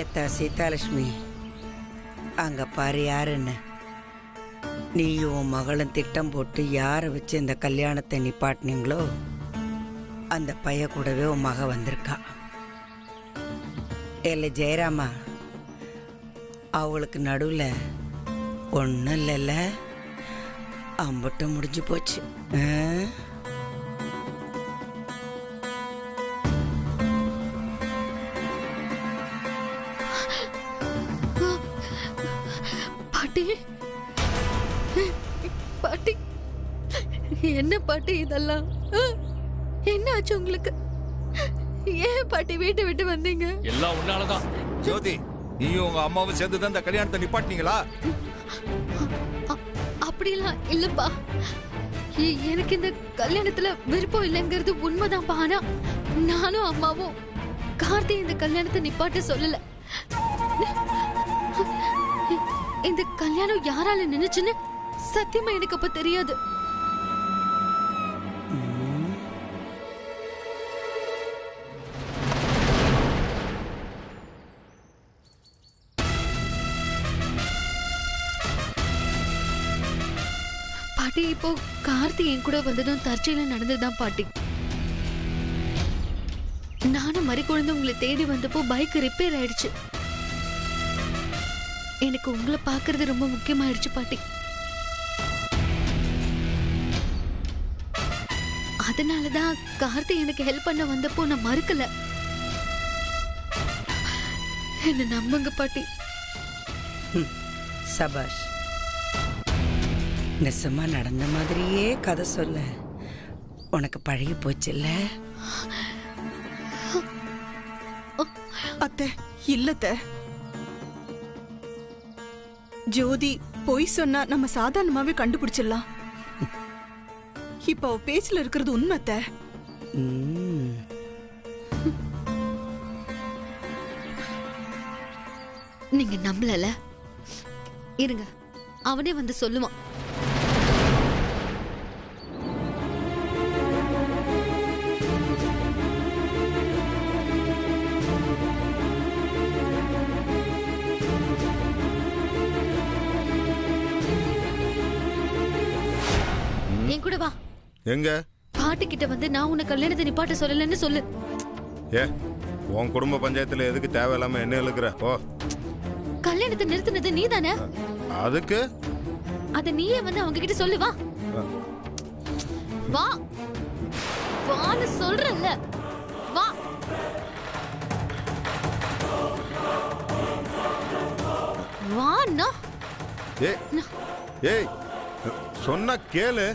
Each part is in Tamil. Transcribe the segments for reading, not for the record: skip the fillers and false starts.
எத்தா சீதாலட்சுமி, அங்க பாரு யாருன்னு. நீயும் உன் மகளும் திட்டம் போட்டு யாரை வச்சு இந்த கல்யாணத்தை நிப்பாட்டினீங்களோ அந்த பைய கூடவே உன் மக வந்திருக்கா. இல்லை ஜெயராமா, அவளுக்கு நடுவில் ஒன்றும் இல்லைல்ல, அம்பட்டு முடிஞ்சு போச்சு. பாட்டி பாட்டி, என்ன பாட்டி இதெல்லாம்? என்ன ஆச்சு உங்களுக்கு? ஏன் பாட்டி வீட்டை விட்டு வந்தீங்க? எல்லாம் உன்னாலதான். ஜோதி, நீயும் உங்க அம்மாவும் சேர்ந்து தான் இந்த கல்யாணத்தை நிப்பாட்டினீங்களா? அப்படிலாம் இல்லப்பா. எனக்கு இந்த கல்யாணத்துல விருப்பம் இல்லைங்கிறது உண்மைதான்ப்பா. ஆனா நானும் அம்மாவும் கார்த்தி இந்த கல்யாணத்தை நிப்பாட்ட சொல்லல. இந்த கல்யாணம் யாரால நினைச்சுன்னு சத்தியமா எனக்கு அப்ப தெரியாது. பாட்டி, இப்போ கார்த்தி என் கூட வந்ததும் தற்செயலா நடந்ததுதான் பாட்டி. நானும் மறி குழந்தை உங்களை தேடி வந்தப்போ பைக் ரிப்பேர் ஆயிடுச்சு. எனக்கு உங்களை பாக்குறது ரொம்ப முக்கியமாயிடுச்சு பாட்டி. அதனாலதான் கார்த்தி எனக்கு ஹெல்ப் பண்ண வந்தப்போ நான் மறுக்கல. என்ன நம்புங்க பாட்டி. சபாஷ், நெசமா நடந்த மாதிரியே கதை சொல்ல உனக்கு பழகி போச்சுல்ல? அத்தை, இல்லத்த. ஜோதி பொய் சொன்னா நம்ம சாதாரணமாவே கண்டுபிடிச்சிடலாம். இப்ப அவ பேச்சுல இருக்கிறது உண்மை அத்தை. நீங்க நம்பலல? இருங்க, அவனே வந்து சொல்லுவான். என் கூட வா. எங்க? பாட்டி கிட்ட வந்து நான் உன்னை கல்யாணத்தை நிப்பாட்ட சொல்லலன்னு சொல்லு. ஏ, உன் குடும்ப பஞ்சாயத்துல எதுக்கு தேவையில்லாம என்ன இழுக்கிற? ஓ, கல்யாணத்தை நிறுத்தினது நீ தானே? அதுக்கு அத நீயே வந்து அவங்க கிட்ட சொல்லு. வா வா வான்னு சொல்றல்ல. வா. வாண்ணா. ஏய், சொன்னா கேளு.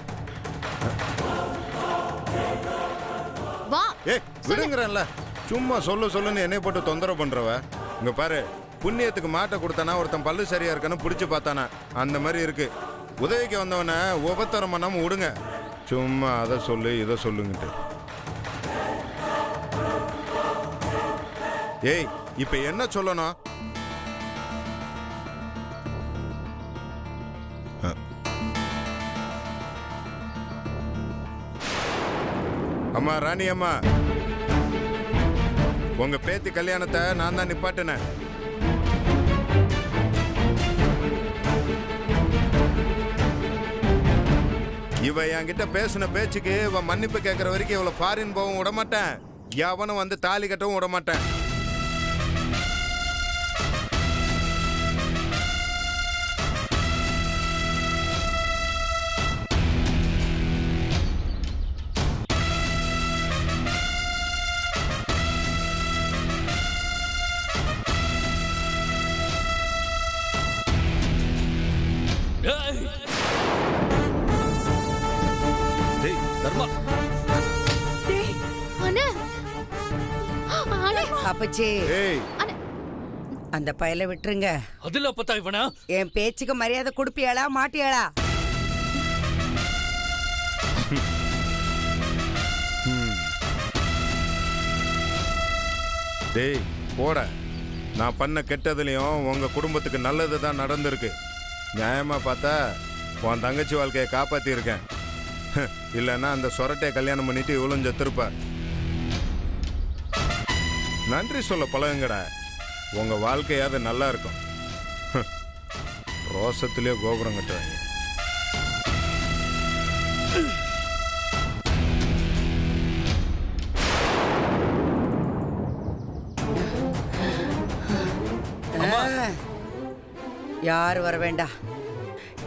வா. ஏய், விடுங்கறல்ல. சும்மா சொல்லுன்னு என்னை போட்டு தொந்தரவு பண்றவ. இங்க பாரு, புண்ணியத்துக்கு மாட்டை கொடுத்தானா ஒருத்தன் பல்லு சரியா இருக்கான்னு பிடிச்சு பார்த்தானா அந்த மாதிரி இருக்கு. உதவிக்கு வந்தவன உபத்தரம் பண்ணாம விடுங்க. சும்மா அதை சொல்லு இதை சொல்லுங்கிட்டு. ஏய், இப்ப என்ன சொல்லணும்? அம்மா ராணி அம்மா, உங்க பேத்தி கல்யாணத்தை நான் தான் நிப்பாட்டினேன். இவ என்கிட்ட பேசின பேச்சுக்கு இவன் மன்னிப்பு கேட்கற வரைக்கும் இவளை ஃபாரின் போகவும் விட மாட்டேன், எவனும் வந்து தாலி கட்டவும் விட மாட்டேன். அப்பச்சி, அந்த பயலை விட்டுருங்க. அதுல அப்பத்தா இவனா? என் பேச்சுக்கு மரியாதை கொடுப்பியாளா மாட்டியாளா? டேய் போட, நான் பண்ண கெட்டதுலயும் உங்க குடும்பத்துக்கு நல்லது தான் நடந்திருக்கு. நியாயமா பார்த்தா உன் தங்கச்சி வாழ்க்கையை காப்பாத்தி இருக்கேன். இல்லைன்னா அந்த சொரட்டையை கல்யாணம் பண்ணிட்டு இவ்வளவு செத்துருப்ப. நன்றி சொல்ல பழகுங்கடா. உங்க வாழ்க்கையாவது நல்லா இருக்கும். ரோசத்திலே கோபுரம் கட்டுவாங்க. யார் வர வேண்டாம்.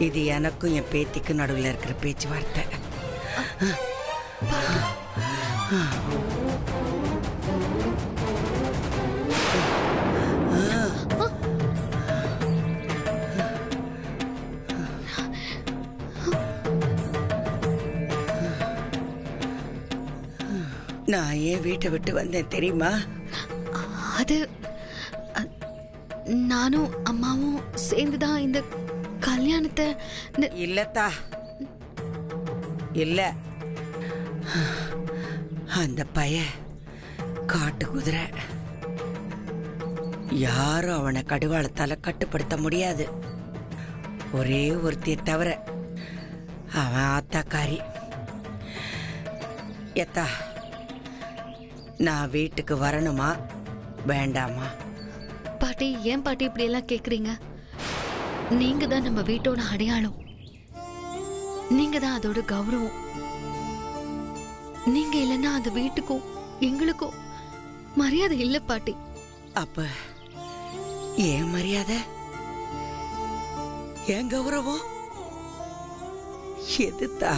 இது எனக்கும் என் பேத்திக்கும் நடுவில் இருக்கிற பேச்சுவார்த்தை. நான் ஏன் வீட்டை விட்டு வந்தேன் தெரியுமா? அது நானும் அம்மாவும் சேர்ந்துதான் இந்த கல்யாணத்தை இல்லத்தா இல்ல. அந்த பைய காட்டு குதிரை. யாரும் அவனை கடுவாளத்தால கட்டுப்படுத்த முடியாது. ஒரே ஒருத்தியை தவிர அவன் ஆத்தாக்காரி. எத்தா நான் வீட்டுக்கு வரணுமா வேண்டாமா? பாட்டி, ஏன் பாட்டி இப்படி எல்லாம் கேக்குறீங்க? நீங்க தான் நம்ம வீட்டோட அடையாளம். நீங்க தான் அதோட கௌரவம். நீங்க இல்லைன்னா அந்த வீட்டுக்கும் எங்களுக்கும் மரியாதை இல்ல பாட்டி. அப்ப ஏன் மரியாதை, ஏன் கௌரவம் எதுத்தா?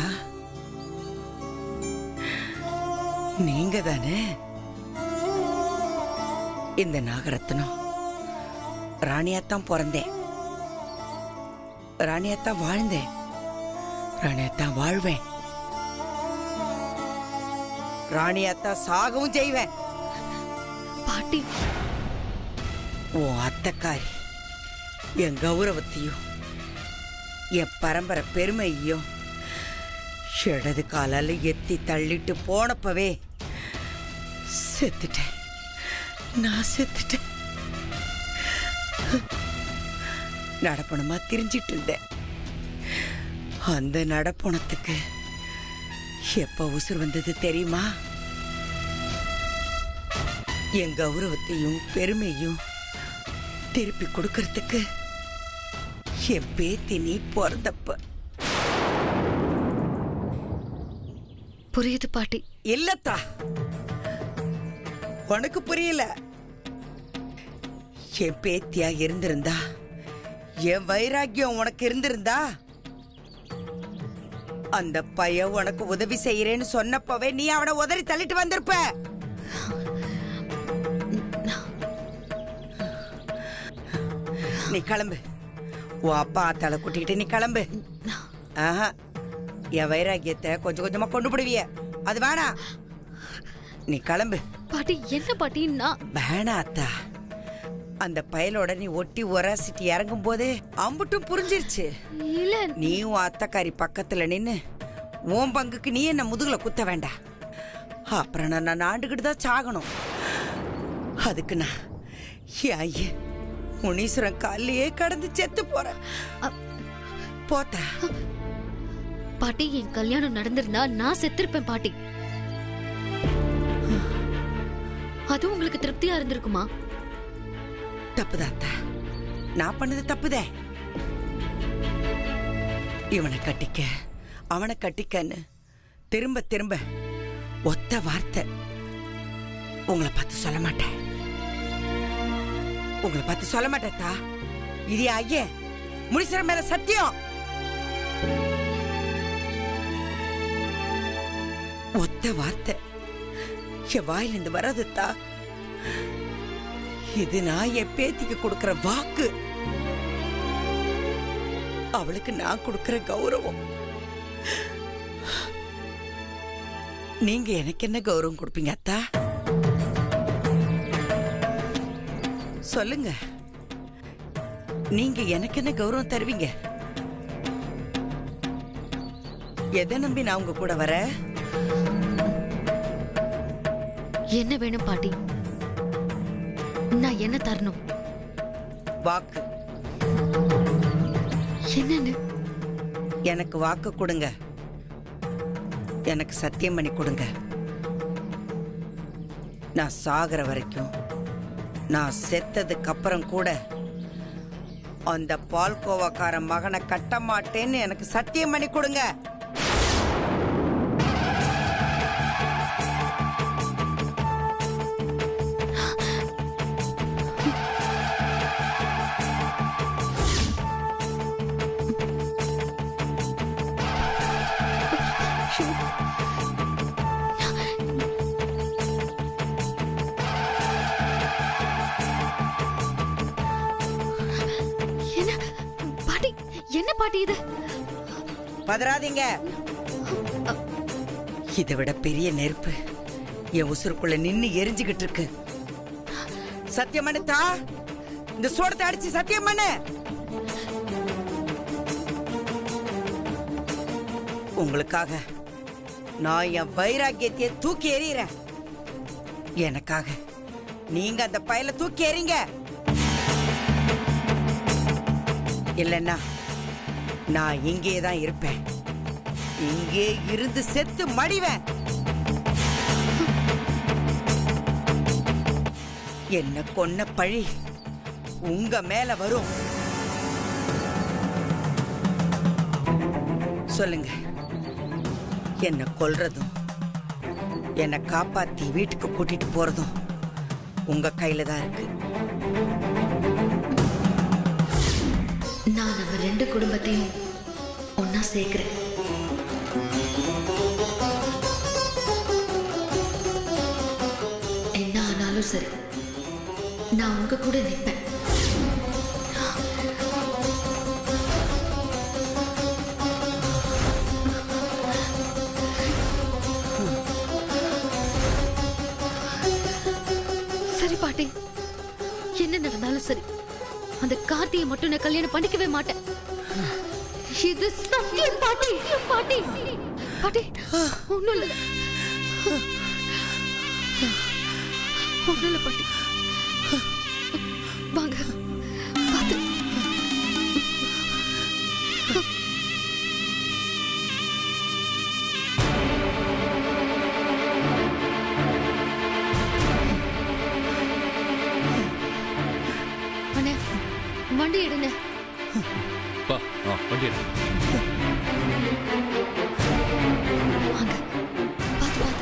நீங்க தானே இந்த நாகரத்னம். ராணியாத்தான் பிறந்தேன், ராணியாத்தான் வாழ்ந்தேன், ராணியாத்தான் வாழ்வேன், ராணியாத்தான் சாகவும் செய்வேன். பாட்டி, உன் அத்தக்காரி என் கௌரவத்தையும் என் பரம்பரை பெருமையையும் இடது காலால எத்தி தள்ளிட்டு போனப்பவே செத்துட்டேன். நான் செத்துட்டேன். நடப்பணமா திரிஞ்சிட்டு இருந்தேன். அந்த நடப்பணத்துக்கு எப்ப உசுர் வந்தது தெரியுமா? என் கௌரவத்தையும் பெருமையும் திருப்பி கொடுக்கறதுக்கு என் பேத்தி நீ பிறந்தப்ப. புரியுது பாட்டி. இல்லத்தா, உனக்கு புரியல. என் பேத்தியா இருந்திருந்தா, என் வைராக்கியம் உனக்கு இருந்திருந்தா, அந்த பையன் உனக்கு உதவி செய்யறேன்னு சொன்னப்பவே நீ அவனை உதறி தள்ளிட்டு வந்திருப்ப. நீ கிளம்பு. உன் அப்பா ஆத்தால கூட்டிக்கிட்டு நீ கிளம்பு. ஆஹா, என் வைராக்கியத்தை கொஞ்சம் கொஞ்சமா கொண்டு போடுவிய, அது வேணா. நீ கிளம்பு. பாட்டி, என்ன பாட்டி? நான் வேணா அத்தா. அந்த பயலோட நீ ஒட்டி உராசிட்டு இறங்கும் போதே அம்புட்டும் புரிஞ்சிருச்சு. இல்ல, நீ உன் அத்தக்காரி பக்கத்துல நின்னு உன் பங்குக்கு நீ என்ன முதுகுல குத்த வேண்டாம். அப்புறம் நான் ஆண்டுகிட்டு தான் சாகணும். அதுக்கு நான் என் ஐயன் முனீஸ்வரன் காலையே கடந்து செத்து போறேன். போத்தா பாட்டி, என் கல்யாணம் நடந்திருந்தா நான் செத்திருப்பேன் பாட்டி. அது உங்களுக்கு திருப்தியா இருந்திருக்குமா? தப்புதாத்தா, நான் பண்ணது தப்புதே. இவனை கட்டிக்க அவனை கட்டிக்கன்னு திரும்ப திரும்ப ஒத்த வார்த்தை உங்களை பார்த்து சொல்ல மாட்டேன். உங்களை பார்த்து சொல்ல மாட்டேத்தா. இது ஐயே முனீஸ்வரன் மேல சத்தியம். ஒத்த வார்த்தை என் வாயிலிருந்து வராதுத்தா. இது நான் என் பேத்திக்கு கொடுக்கிற வாக்கு, அவளுக்கு நான் கொடுக்கிற கௌரவம். நீங்க எனக்கு என்ன கௌரவம் கொடுப்பீங்க அத்தா? சொல்லுங்க. நீங்க எனக்கு என்ன கௌரவம் தருவீங்க? எதை நம்பி நான் உங்க கூட வர? என்ன வேணும் பாட்டி? நான் என்ன தரணும்? வாக்கு. என்னன்னு? எனக்கு வாக்கு கொடுங்க. எனக்கு சத்தியம் பண்ணி கொடுங்க. நான் சாகிற வரைக்கும் நான் செத்ததுக்கு அப்புறம் கூட அந்த பால்கோவாக்கார மகனை கட்ட மாட்டேன்னு எனக்கு சத்தியம் பண்ணி கொடுங்க. என்ன பாட்டி இது? பதறாதீங்க. இதை விட பெரிய நெருப்பு என் உசுருக்குள்ள நின்னு எரிஞ்சுகிட்டு இருக்கு. சத்தியம் பண்ணுதா? இந்த சோடத்தை அடிச்சு சத்தியம் பண்ணு. உங்களுக்காக நான் என் வைராக்கியத்தையே தூக்கி எறிகிறேன். எனக்காக நீங்க அந்த பயல தூக்கி எறிங்க. இல்லைன்னா நான் இங்கே தான் இருப்பேன். இங்கே இருந்து செத்து மடிவேன். என்ன கொன்ன பழி உங்க மேல வரும். சொல்லுங்க, என்ன கொல்றதும் என்னை காப்பாத்தி வீட்டுக்கு கூட்டிட்டு போறதும் உங்க கையில தான் இருக்கு. நான் நம்ம ரெண்டு குடும்பத்தையும் ஒன்னா சேர்க்கிறேன். என்ன ஆனாலும் சரி, நான் உங்க கூட நிற்பேன். சரி பாட்டி, என்ன நடந்தாலும் சரி, அந்த கார்த்தியை மட்டும் நான் கல்யாணம் பண்ணிக்கவே மாட்டேன். இது சத்தியம் பாட்டி. பாட்டி பாட்டி ஒண்ணும் இல்ல, ஒண்ணும் இல்ல பாட்டி. வாங்க பாத்து. அண்ணே, வண்டி எடுங்க. வண்டி எடு. வாங்க, பாத்து பாத்து.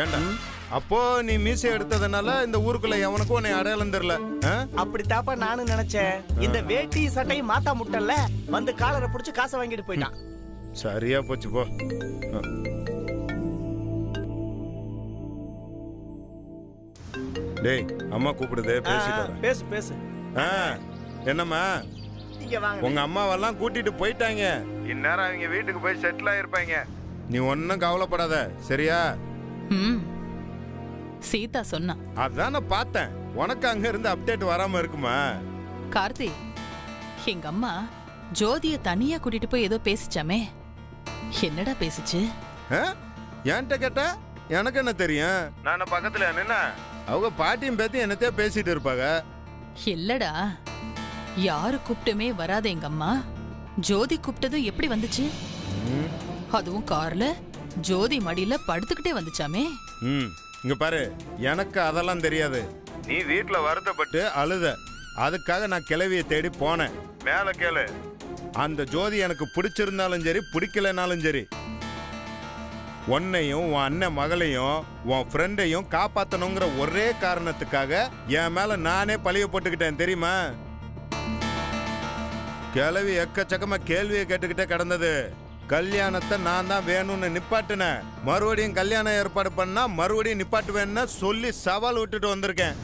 ஏண்டா அப்போ நீ மீசை எடுத்ததுனால இந்த ஊருக்குள்ள எவனுக்கும் உன்னை அடையாளம் தெரியல? அப்படித்தாப்பா நானும் நினைச்சேன். இந்த வேட்டி சட்டை மாத்தா முட்டல்ல வந்து காலரை புடிச்சு காசை வாங்கிட்டு போயிட்டான். சரியா போச்சு போ. டேய், அம்மா கூப்பிடுது, பேசிட்டு வரேன். பேசு பேசு. என்னம்மா, இங்க வாங்க. உங்க அம்மாவெல்லாம் கூட்டிட்டு போயிட்டாங்க. இந்நேரம் அவங்க வீட்டுக்கு போய் செட்டில் ஆயிருப்பாங்க. நீ ஒன்னும் கவலைப்படாத, சரியா? சீதா சொன்னா. அதான் நான் பார்த்தேன். உனக்கு அங்க இருந்து அப்டேட் வராம இருக்குமா? கார்த்தி, எங்க அம்மா ஜோதிய தனியா கூட்டிட்டு போய் ஏதோ பேசிச்சாமே, என்னடா பேசிச்சு? என்கிட்ட கேட்டா எனக்கு என்ன தெரியும்? நான் பக்கத்துல நின்னா அவங்க பாட்டியும் பேத்தியும் என்னத்தையே பேசிட்டு இருப்பாங்க. இல்லடா, யாரு கூப்பிட்டுமே வராத எங்க அம்மா ஜோதி கூப்பிட்டதும் எப்படி வந்துச்சு? அதுவும் கார்ல ஜோதி மடியில படுத்துக்கிட்டே வந்துச்சாமே. இங்க பாரு, எனக்கு அதெல்லாம் தெரியாது. நீ வீட்டுல வருத்தப்பட்டு அழுத, அதுக்காக நான் கிளவியை தேடி போனேன். மேல கேளு, அந்த ஜோதி எனக்கு பிடிச்சிருந்தாலும் சரி பிடிக்கலனாலும் சரி உன்னையும் உன் அண்ணன் மகளையும் உன் ஃப்ரெண்டையும் காப்பாத்தணுங்கிற ஒரே காரணத்துக்காக என் மேல நானே பழிய போட்டுக்கிட்டேன் தெரியுமா? கிளவி எக்கச்சக்கமா கேள்வியை கேட்டுக்கிட்டே கிடந்தது. கல்யாணத்தை நான் தான் வேணும்னு நிப்பாட்டுனேன். மறுபடியும் கல்யாணம் ஏற்பாடு பண்ணா மறுபடியும் நிப்பாட்டுவேன்னு சொல்லி சவால் விட்டுட்டு வந்திருக்கேன்.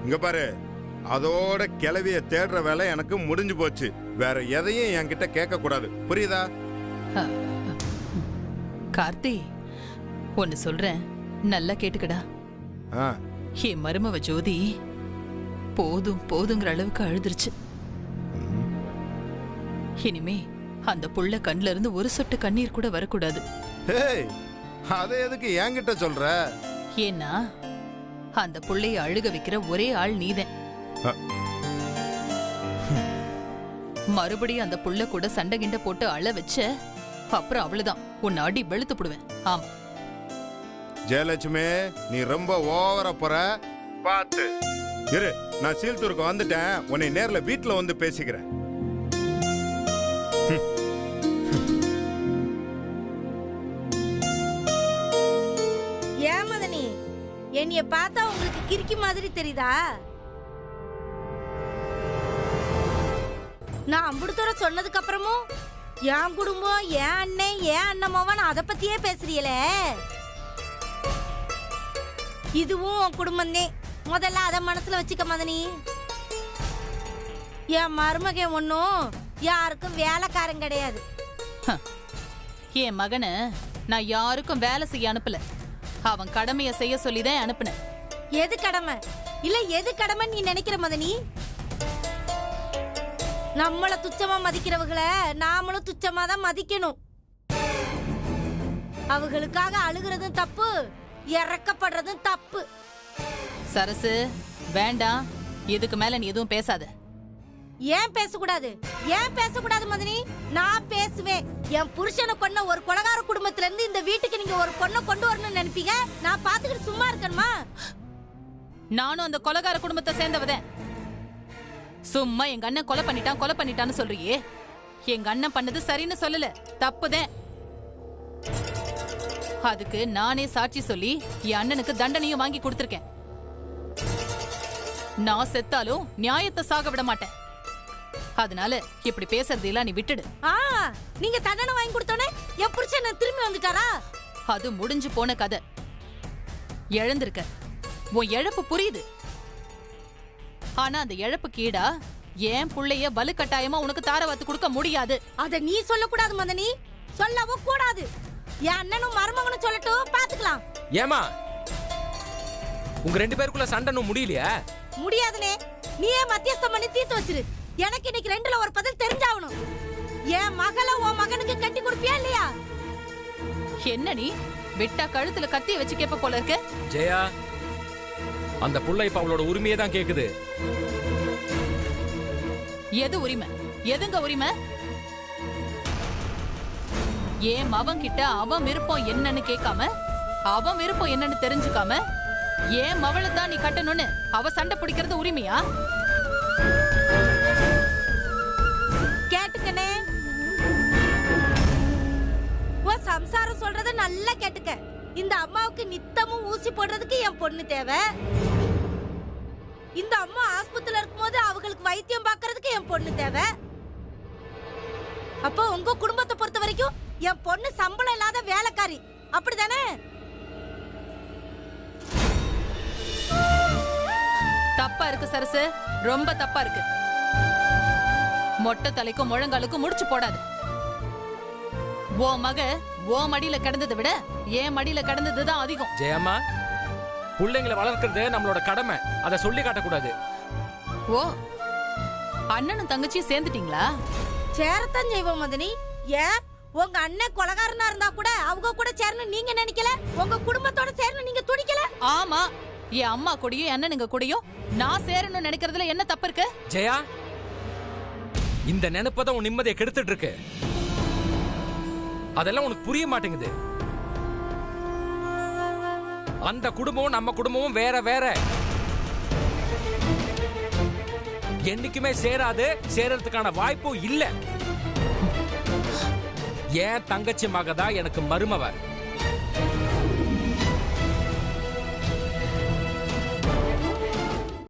இங்க பாரு, அதோட கிளவிய தேடுற வேலை எனக்கு முடிஞ்சு போச்சு. வேற எதையும் என்கிட்ட கேட்க கூடாது, புரியுதா? கார்த்தி, ஒன்னு சொல்றேன், நல்லா கேட்டுக்கடா. என் மருமவ ஜோதி போதும் போதுங்கிற அளவுக்கு அழுதுருச்சு. இனிமே அந்த புள்ள கண்ல இருந்து ஒரு சொட்டு கண்ணீர் கூட வரக்கூடாது. அதை எதுக்கு என்கிட்ட சொல்ற? ஏன்னா அந்த புள்ளைய அழுக வைக்கிற ஒரே ஆள் நீதான். மறுபடியும் அந்த புள்ள கூட சண்டை கிண்ட போட்டு அழ வச்ச அப்புறம் அவ்வளவுதான், உன்னை அடி வெளுத்து போடுவேன். ஆமா ஜெயலட்சுமி, நீ ரொம்ப ஓவரா போற. பாத்து இரு, நான் சீல்தூருக்கு வந்துட்டேன். உன்னை நேர்ல வீட்டுல வந்து பேசிக்கிறேன். ஏன் மதனி, என்னைய பார்த்தா உங்களுக்கு கிறுக்கி மாதிரி தெரியுதா? நான் அம்புடுத்தோட சொன்னதுக்கு அப்புறமும் என் குடும்பம், என் அண்ணன், என் அண்ணமாவன் அதை பத்தியே பேசுறீங்களே. இதுவும் உன் குடும்பம்னே, முதல்ல அதை மனசுல வச்சுக்க மதனி. என் மருமகன் ஒன்னும் யாருக்கும் வேலைக்காரன் கிடையாது. என் மகனை நான் யாருக்கும் வேலை செய்ய அனுப்பல, அவன் கடமைய செய்ய சொல்லிதான் அனுப்புனேன். எது கடமை இல்ல எது கடமை நீ நினைக்கிற மதனி? நம்மள துச்சமா மதிக்கிறவங்களை நாமளும் துச்சமா தான் மதிக்கணும். அவங்களுக்காக அழுகிறதும் தப்பு, இறக்கப்படுறதும் தப்பு. சரசு, வேண்டாம், இதுக்கு மேல நீ எதுவும் பேசாத. ஏன் பேசக்கூடாது? ஏன் பேசக்கூடாது மதனி? நான் பேசுவேன். என் புருஷனை கொன்ன ஒரு கொலகார குடும்பத்துல இருந்து இந்த வீட்டுக்கு நீங்க ஒரு பொண்ணை கொண்டு வரணும்னு நினைப்பீங்க. நான் பாத்துக்கிட்டு சும்மா இருக்கணுமா? நானும் அந்த கொலகார குடும்பத்தை சேர்ந்தவதேன். சும்மா எங்க அண்ணன் கொலை பண்ணிட்டான்னு சொல்றியே. எங்க அண்ணன் பண்ணது சரின்னு சொல்லல, தப்புதேன். அதுக்கு நானே சாட்சி சொல்லி என் அண்ணனுக்கு தண்டனையும் வாங்கி கொடுத்திருக்கேன். நான் செத்தாலும் நியாயத்தை சாக விட மாட்டேன். அதனால இப்படி பேசுறது எல்லாம் நீ விட்டுடு. நீங்க தண்டனை வாங்கி கொடுத்தோனே என் புருஷன் திரும்பி வந்துட்டாரா? அது முடிஞ்சு போன கதை. இழந்திருக்க, உன் இழப்பு புரியுது. ஆனா அந்த இழப்பு கீடா ஏன் புள்ளைய வலுக்கட்டாயமா உனக்கு தாரவாத்து கொடுக்க முடியாது. அத நீ சொல்லக்கூடாது மதனி, சொல்லவும் கூடாது. என் அண்ணனும் மருமகனும் சொல்லட்டும், பாத்துக்கலாம். ஏமா உங்க ரெண்டு பேருக்குள்ள சண்டை முடியலையா? முடியாதுனே, நீயே மத்தியஸ்தம் பண்ணி தீர்த்து வச்சிரு. எனக்கு இன்னைக்கு ரெண்டுல ஒரு பதில் தெரிஞ்சாகணும். என் மகளை உன் மகனுக்கு கட்டி கொடுப்பியா இல்லையா? என்ன நீ விட்டா கழுத்துல கத்திய வச்சு கேப்ப போல இருக்கு. ஜெயா, அந்த புள்ள இப்ப அவளோட உரிமையை தான் கேக்குது. எது உரிமை? எதுங்க உரிமை? ஏன் மவன் கிட்ட அவன் விருப்பம் என்னன்னு கேட்காம, அவன் விருப்பம் என்னன்னு தெரிஞ்சுக்காம, ஏன் மவளை தான் நீ கட்டணும்னு அவ சண்டை பிடிக்கிறது உரிமையா? கேட்டுக்கனே, உன் சம்சாரம் சொல்றத நல்லா கேட்டுக்க. இந்த அம்மாவுக்கு நித்தமும் ஊசி போடுறதுக்கு என் பொண்ணு தேவை. இந்த அம்மா ஆஸ்பத்திரியில இருக்கும்போது அவங்களுக்கு வைத்தியம் பார்க்கறதுக்கு என் பொண்ணு தேவை. அப்போ உங்க குடும்பத்தை பொறுத்த வரைக்கும் என் பொண்ணு சம்பளம் இல்லாத வேலைக்காரி, அப்படிதானே? தப்பா இருக்கு சரசு, ரொம்ப தப்பா இருக்கு. மொட்டை தலைக்கும் முழங்காலுக்கும் முடிச்சு போடாது. ஓ மக ஓ மடியில கிடந்ததை விட ஏன் மடியில கிடந்ததுதான் அதிகம். ஜெயம்மா, பிள்ளைங்களை வளர்க்கறது நம்மளோட கடமை, அதை சொல்லி காட்டக்கூடாது. ஓ, அண்ணனும் தங்கச்சியும் சேர்ந்துட்டீங்களா? சேரத்தான் செய்வோம் மதனி. ஏன் உங்க அண்ணன் கொலகாரனா இருந்தா கூட அவங்க கூட சேரணும் நீங்க நினைக்கல? உங்க குடும்பத்தோட சேரணும் நீங்க துடிக்கல? ஆமா, என் அம்மா கூடயும் அண்ணனுங்க கூடயும் நான் சேரணும்னு நினைக்கிறதுல என்ன தப்பு இருக்கு? ஜெயா, இந்த நினைப்பதான் உன் நிம்மதியை கெடுத்துட்டு இருக்கு. அதெல்லாம் உனக்கு புரிய மாட்டேங்குது. அந்த குடும்பமும் நம்ம குடும்பமும் வேற வேற. என்னைக்குமே சேராது, சேரறதுக்கான வாய்ப்பும் இல்ல. என் தங்கச்சி மக தான் எனக்கு மருமவ.